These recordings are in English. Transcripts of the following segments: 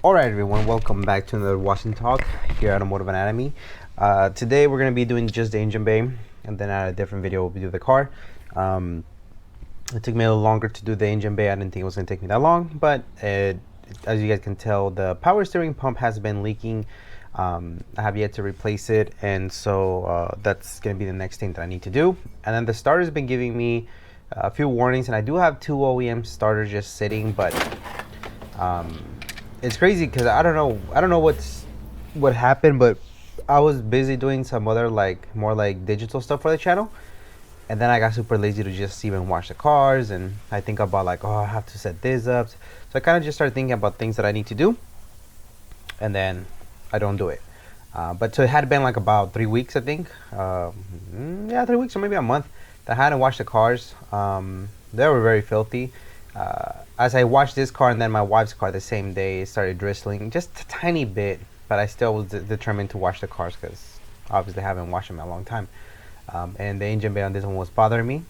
Alright everyone, welcome back to another Wash and Talk here at Automotive Anatomy. Today we're going to be doing just the engine bay, and then at a different video we'll do the car. It took me a little longer to do the engine bay. I didn't think it was going to take me that long, but as you guys can tell, the power steering pump has been leaking. I have yet to replace it, and so that's going to be the next thing that I need to do. And then the starter's been giving me a few warnings, and I do have two OEM starters just sitting, but it's crazy because I don't know what happened, but I was busy doing some other more digital stuff for the channel, and then I got super lazy to just even wash the cars. And I think about I have to set this up, so I kind of just started thinking about things that I need to do, and then I don't do it. But so it had been about 3 weeks, I think. Yeah, 3 weeks or maybe a month that I hadn't washed the cars. They were very filthy. As I washed this car and then my wife's car the same day, it started drizzling just a tiny bit, but I still was determined to wash the cars because obviously I haven't washed them in a long time. And the engine bay on this one was bothering me,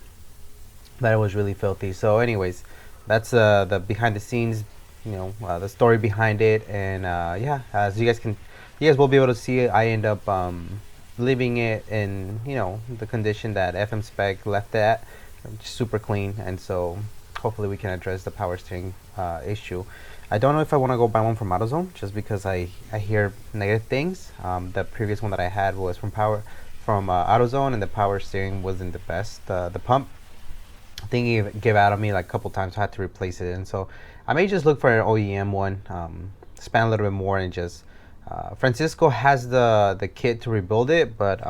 that it was really filthy. So anyways, that's the behind the scenes, the story behind it. And yeah, as you guys will be able to see it, I end up leaving it in the condition that FM Spec left it at, super clean. And so hopefully we can address the power steering issue. I don't know if I want to go buy one from AutoZone just because I hear negative things. The previous one that I had was from AutoZone, and the power steering wasn't the best. The pump, I think it gave out on me a couple times, so I had to replace it. And so I may just look for an OEM one, spend a little bit more, and just Francisco has the kit to rebuild it, but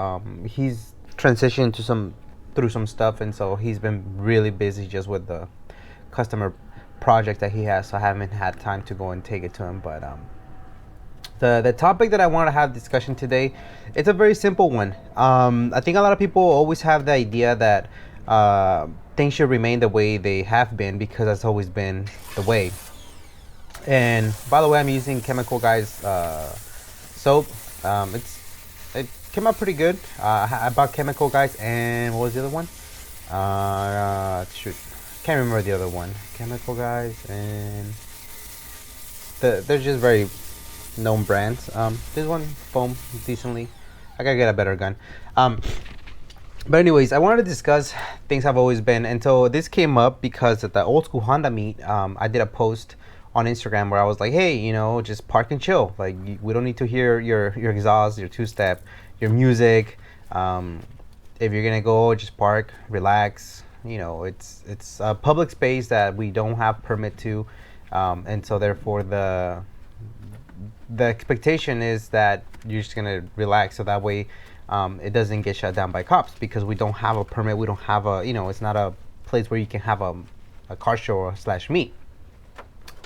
he's transitioned through some stuff, and so he's been really busy just with the customer project that he has, so I haven't had time to go and take it to him. But the topic that I want to have discussion today, it's a very simple one. I think a lot of people always have the idea that things should remain the way they have been because that's always been the way. And by the way, I'm using Chemical Guys soap. It came out pretty good. I bought Chemical Guys, and what was the other one? Shoot, can't remember the other one. Chemical Guys, and they're just very known brands. This one foam decently. I gotta get a better gun. But anyways, I wanted to discuss things have always been, and so this came up because at the old school Honda meet, I did a post on Instagram where I was like, hey, just park and chill. We don't need to hear your exhaust, your two-step, your music. If you're gonna go, just park, relax. It's a public space that we don't have permit to, and so therefore the expectation is that you're just gonna relax, so that way it doesn't get shut down by cops because we don't have a permit. We don't have it's not a place where you can have a car show / meet.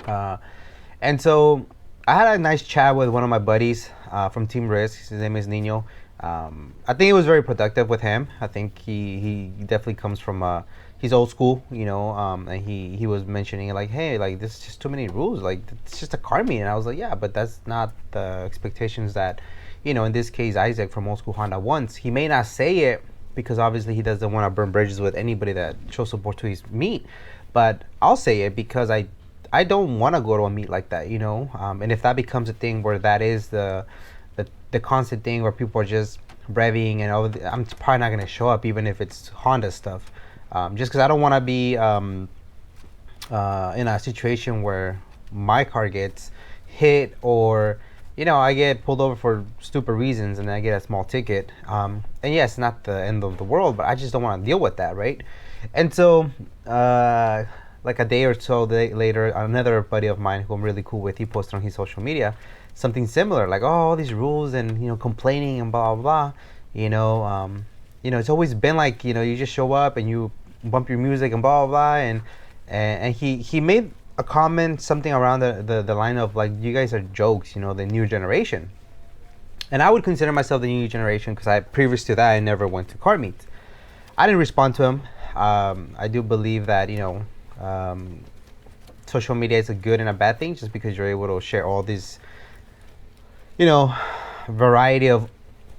And so I had a nice chat with one of my buddies from Team Risk. His name is Nino. I think it was very productive with him. I think he definitely comes from he's old school, and he was mentioning hey, this is just too many rules. It's just a car meet. And I was like, yeah, but that's not the expectations that, in this case, Isaac from Old School Honda wants. He may not say it because obviously he doesn't want to burn bridges with anybody that shows support to his meet, but I'll say it because I don't want to go to a meet like that, and if that becomes a thing where that is the constant thing where people are just revving and I'm probably not going to show up even if it's Honda stuff, just because I don't want to be in a situation where my car gets hit or I get pulled over for stupid reasons and then I get a small ticket. And yes, not the end of the world, but I just don't want to deal with that, right? And so a day or so later, another buddy of mine who I'm really cool with, he posted on his social media something similar, all these rules and complaining and blah blah blah. It's always been you just show up and you bump your music and blah blah blah. And he made a comment something around the line of you guys are jokes, the new generation. And I would consider myself the new generation because previous to that I never went to car meets. I didn't respond to him. I do believe that social media is a good and a bad thing just because you're able to share all these variety of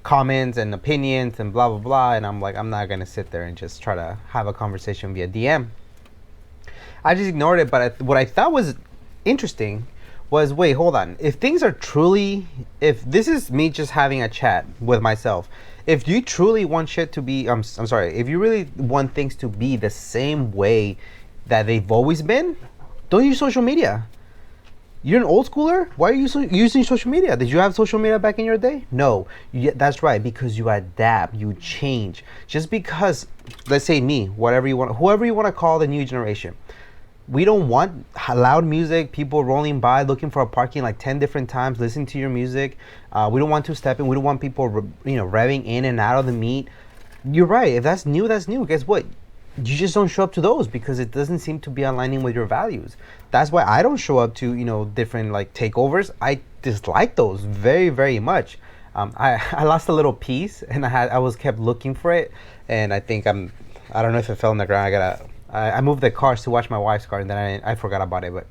comments and opinions and blah blah blah. And I'm not gonna sit there and just try to have a conversation via DM. I just ignored it. But what I thought was interesting was, wait, hold on. If things are truly, if this is me just having a chat with myself, if you truly want shit to be, I'm sorry, if you really want things to be the same way that they've always been, don't use social media. You're an old schooler? Why are you using social media? Did you have social media back in your day? No. That's right, because you adapt, you change. Just because, let's say me, whatever you want, whoever you want to call the new generation, we don't want loud music, people rolling by looking for a parking like 10 different times, listening to your music. We don't want two-stepping. We don't want people, revving in and out of the meet. You're right. If that's new, that's new. Guess what? You just don't show up to those because it doesn't seem to be aligning with your values. That's why I don't show up to different like takeovers. I dislike those very, very much. I lost a little piece and I was kept looking for it, and I think I don't know if it fell on the ground. I moved the cars to watch my wife's car, and then I forgot about it. But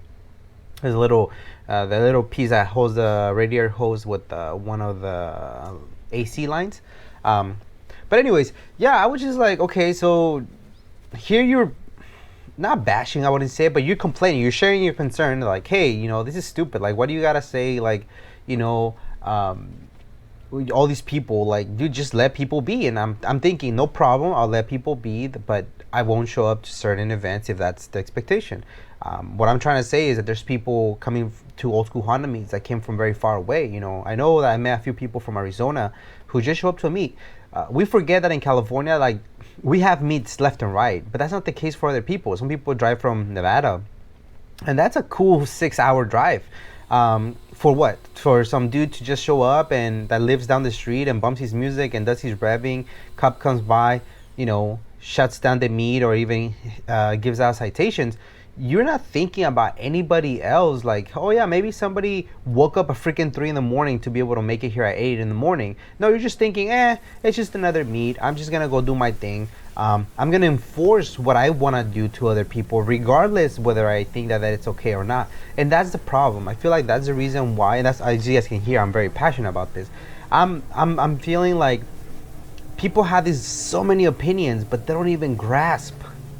there's a little the little piece that holds the radiator hose with one of the AC lines. But anyways, yeah, I was just like, okay, so here you're not bashing, I wouldn't say, but you're complaining, you're sharing your concern, like, hey, this is stupid, like, what do you gotta say, like, all these people, like, dude, just let people be. And I'm thinking, no problem, I'll let people be, but I won't show up to certain events if that's the expectation. What I'm trying to say is that there's people coming to Old School Honda meets that came from very far away. I know that I met a few people from Arizona who just show up to a meet. We forget that in California, like, we have meets left and right, but that's not the case for other people. Some people drive from Nevada, and that's a cool 6-hour drive. For what? For some dude to just show up and that lives down the street and bumps his music and does his revving, cop comes by, shuts down the meet or even gives out citations. You're not thinking about anybody else, like, oh yeah, maybe somebody woke up at freaking 3 a.m. to be able to make it here at 8 a.m. No, you're just thinking, it's just another meet. I'm just gonna go do my thing. I'm gonna enforce what I want to do to other people, regardless whether I think that it's okay or not. And that's the problem. I feel like that's the reason why, and that's, as you guys can hear, I'm very passionate about this. I'm feeling like people have these so many opinions, but they don't even grasp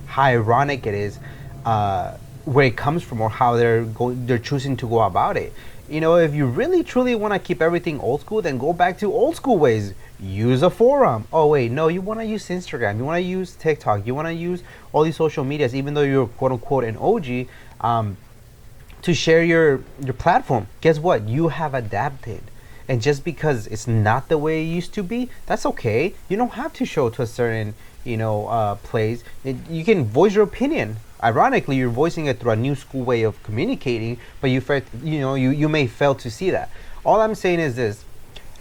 how ironic it is, where it comes from or how they're choosing to go about it. If you really truly want to keep everything old school, then go back to old school ways. Use a forum. Oh wait, no, you want to use Instagram, you want to use TikTok, you want to use all these social medias, even though you're quote unquote an OG, to share your platform. Guess what? You have adapted. And just because it's not the way it used to be, that's okay. You don't have to show to a certain place. You can voice your opinion. Ironically, you're voicing it through a new school way of communicating, but you may fail to see that. All I'm saying is this: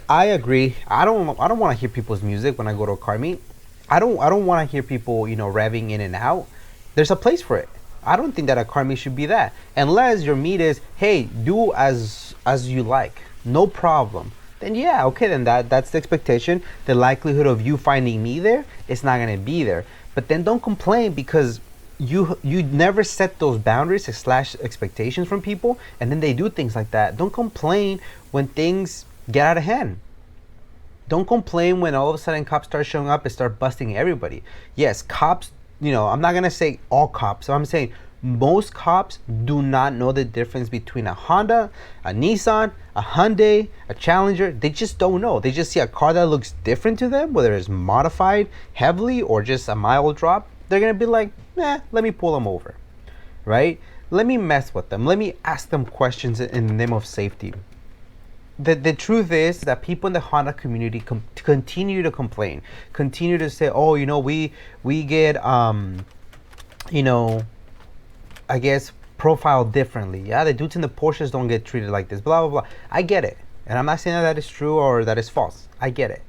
I agree. I don't want to hear people's music when I go to a car meet. I don't want to hear people revving in and out. There's a place for it. I don't think that a car meet should be that, unless your meet is, hey, do as you like, no problem. Then yeah, okay, then that's the expectation. The likelihood of you finding me there, it's not gonna be there. But then don't complain because you never set those boundaries / expectations from people, and then they do things like that. Don't complain when things get out of hand. Don't complain when all of a sudden cops start showing up and start busting everybody. Yes, cops, I'm not gonna say all cops, so I'm saying most cops do not know the difference between a Honda, a Nissan, a Hyundai, a Challenger. They just don't know. They just see a car that looks different to them, whether it's modified heavily or just a mild drop. They're gonna be like, let me pull them over, right? Let me mess with them. Let me ask them questions in the name of safety. The truth is that people in the Honda community continue to complain, continue to say, oh, we get, I guess, profiled differently. Yeah, the dudes in the Porsches don't get treated like this, blah, blah, blah. I get it. And I'm not saying that is true or that is false. I get it.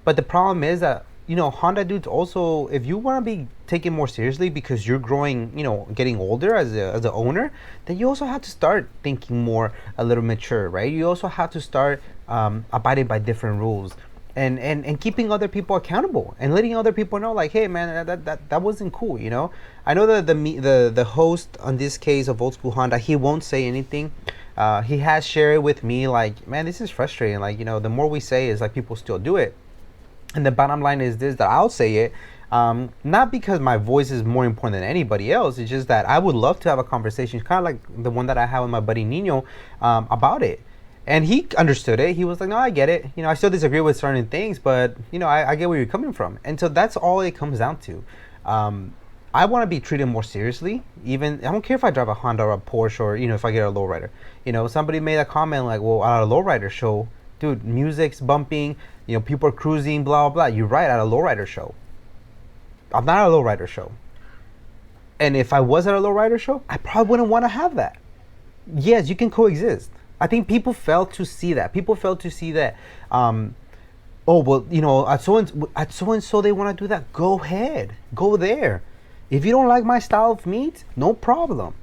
But the problem is that, Honda dudes also, if you want to be taken more seriously because you're growing, getting older as an owner, then you also have to start thinking more a little mature, right? You also have to start abiding by different rules and keeping other people accountable and letting other people know, like, hey man, that wasn't cool. I know that the host on this case of Old School Honda, he won't say anything. He has shared with me, like, man, this is frustrating. Like, the more we say is like people still do it. And the bottom line is this, that I'll say it. Not because my voice is more important than anybody else. It's just that I would love to have a conversation, kind of like the one that I had with my buddy Nino, about it. And he understood it. He was like, "No, I get it. I still disagree with certain things, but I get where you're coming from." And so that's all it comes down to. I want to be treated more seriously. Even I don't care if I drive a Honda or a Porsche, or if I get a lowrider. Somebody made a comment like, "Well, at a lowrider show, dude, music's bumping. People are cruising, blah blah blah." You're right, at a lowrider show. I'm not at a lowrider show. And if I was at a lowrider show, I probably wouldn't want to have that. Yes, you can coexist. I think people fail to see that. People fail to see that. Oh well, at so and so they want to do that. Go ahead, go there. If you don't like my style of meat, no problem.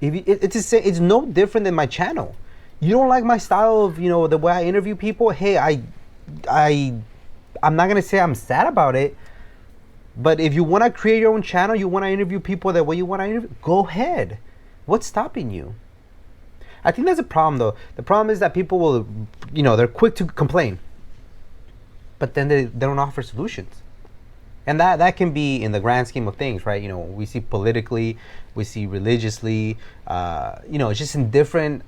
If you, it's no different than my channel. You don't like my style of the way I interview people. Hey, I'm not gonna say I'm sad about it. But if you want to create your own channel, you want to interview people the way you want to interview, go ahead. What's stopping you? I think that's a problem, though. The problem is that people will, they're quick to complain, but then they don't offer solutions. And that can be in the grand scheme of things, right? We see politically, we see religiously, just in different,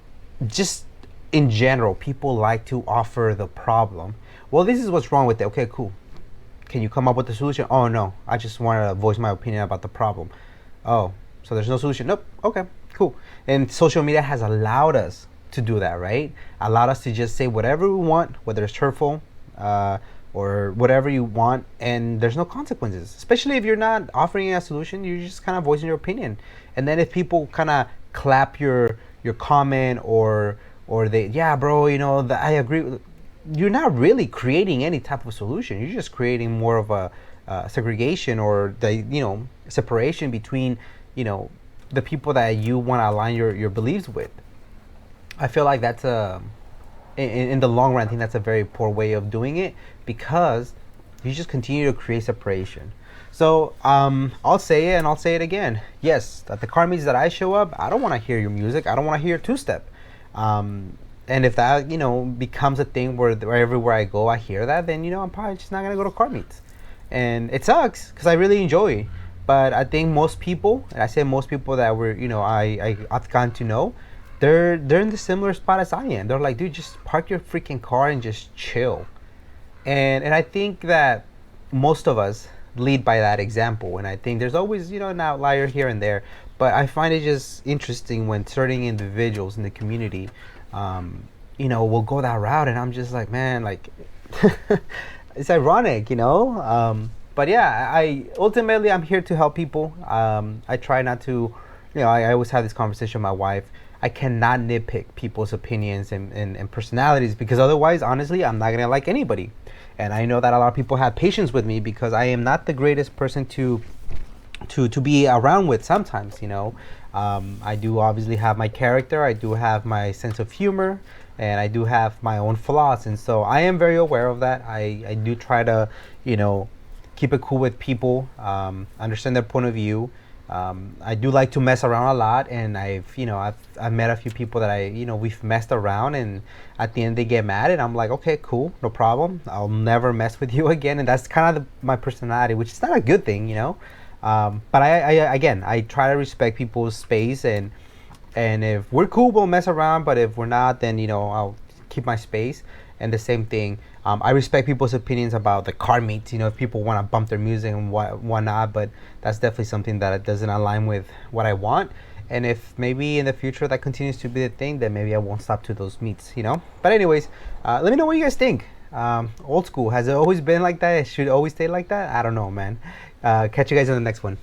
just in general, people like to offer the problem. Well, this is what's wrong with it. Okay, cool. Can you come up with a solution? Oh no, I just wanted to voice my opinion about the problem. Oh, so there's no solution? Nope. Okay, cool. And social media has allowed us to do that, right? Allowed us to just say whatever we want, whether it's hurtful or whatever you want, and there's no consequences. Especially if you're not offering a solution, you're just kind of voicing your opinion. And then if people kind of clap your comment or they, yeah, bro, I agree with, you're not really creating any type of solution. You're just creating more of a segregation, or the separation between the people that you want to align your beliefs with. I feel like that's in the long run, I think that's a very poor way of doing it, because you just continue to create separation. So I'll say it and I'll say it again. Yes, at the car meets that I show up, I don't want to hear your music. I don't want to hear two-step. And if that becomes a thing where everywhere I go I hear that, then I'm probably just not gonna go to car meets. And it sucks because I really enjoy it. But I think most people, and I say most people that were I've gotten to know, they're in the similar spot as I am. They're like, dude, just park your freaking car and just chill. And I think that most of us lead by that example. And I think there's always an outlier here and there. But I find it just interesting when certain individuals in the community will go that route, and I'm just like, man, like it's ironic, but yeah, I ultimately I'm here to help people. I try not to, I always have this conversation with my wife. I cannot nitpick people's opinions and personalities, because otherwise, honestly, I'm not gonna like anybody. And I know that a lot of people have patience with me, because I am not the greatest person to be around with sometimes. I do obviously have my character, I do have my sense of humor, and I do have my own flaws, and so I am very aware of that. I do try to keep it cool with people, understand their point of view. I do like to mess around a lot, and I've met a few people that we've messed around, and at the end they get mad, and I'm like, okay, cool, no problem, I'll never mess with you again. And that's kind of my personality, which is not a good thing, but I try to respect people's space, and if we're cool, we'll mess around, but if we're not, then I'll keep my space. And the same thing, I respect people's opinions about the car meets, if people want to bump their music and whatnot, but that's definitely something that doesn't align with what I want. And if maybe in the future that continues to be the thing, then maybe I won't stop to those meets, But anyways, let me know what you guys think. Old school, has it always been like that? It should always stay like that? I don't know, man. Catch you guys in the next one.